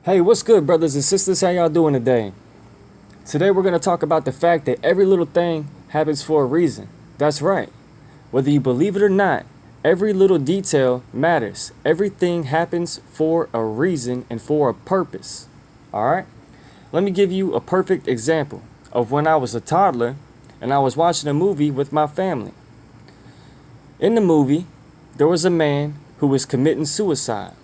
Hey, what's good, brothers and sisters? How y'all doing today? Today we're going to talk about the fact that every little thing happens for a reason. That's right. Whether you believe it or not, every little detail matters. Everything happens for a reason and for a purpose. All right? Let me give you a perfect example of when I was a toddler and I was watching a movie with my family. In the movie, there was a man who was committing suicide.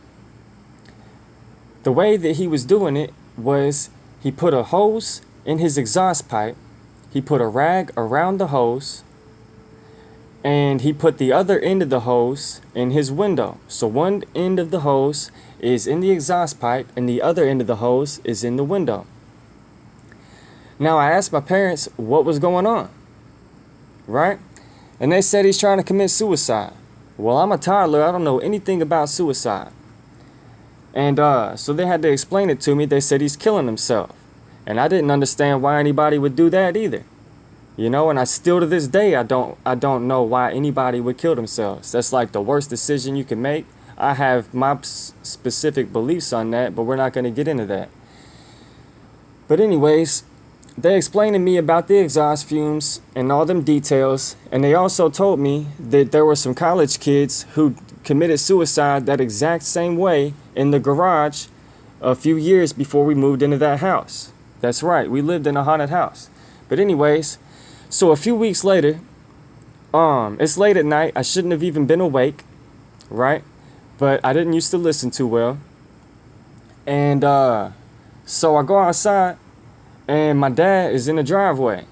The way that he was doing it was he put a hose in his exhaust pipe, he put a rag around the hose, and he put the other end of the hose in his window. So one end of the hose is in the exhaust pipe and the other end of the hose is in the window. Now I asked my parents what was going on, right? And they said he's trying to commit suicide. Well, I'm a toddler, I don't know anything about suicide. And so they had to explain it to me. They said he's killing himself. And I didn't understand why anybody would do that either. You know, and I still to this day, I don't know why anybody would kill themselves. That's like the worst decision you can make. I have my specific beliefs on that, but we're not going to get into that. But anyways, they explained to me about the exhaust fumes and all them details. And they also told me that there were some college kids who committed suicide that exact same way in the garage a few years before we moved into that house. That's right, we lived in a haunted house. But anyways, so a few weeks later, it's late at night. I shouldn't have even been awake, right? But I didn't used to listen too well. And so I go outside and my dad is in the driveway.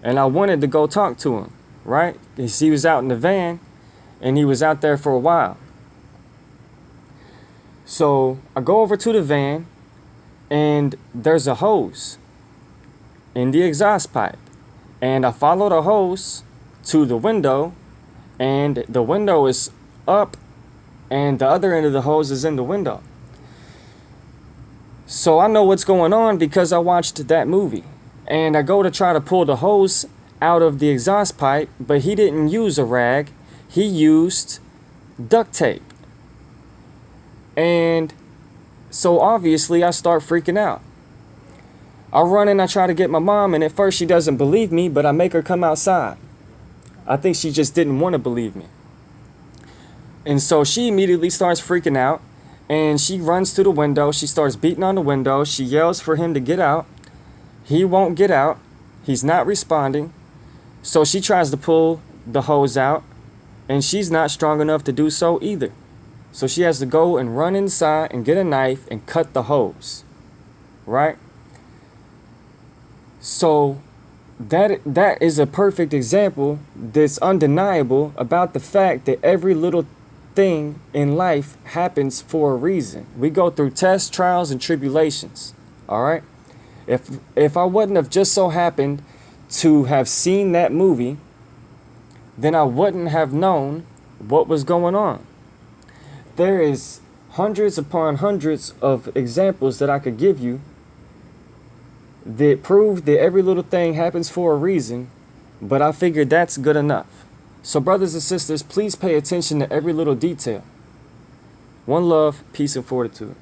And I wanted to go talk to him, right? Because he was out in the van and he was out there for a while. So I go over to the van and there's a hose in the exhaust pipe. And I follow the hose to the window and the window is up and the other end of the hose is in the window. So I know what's going on because I watched that movie. And I go to try to pull the hose out of the exhaust pipe, but he didn't use a rag. He used duct tape. And so obviously I start freaking out. I run and I try to get my mom, and at first she doesn't believe me, but I make her come outside. I think she just didn't want to believe me. And so she immediately starts freaking out and she runs to the window. She starts beating on the window. She yells for him to get out. He won't get out. He's not responding. So she tries to pull the hose out and she's not strong enough to do so either. So she has to go and run inside and get a knife and cut the hose, right? So that is a perfect example that's undeniable about the fact that every little thing in life happens for a reason. We go through tests, trials, and tribulations, all right? If I wouldn't have just so happened to have seen that movie, then I wouldn't have known what was going on. There is hundreds upon hundreds of examples that I could give you that prove that every little thing happens for a reason, but I figured that's good enough. So brothers and sisters, please pay attention to every little detail. One love, peace, and fortitude.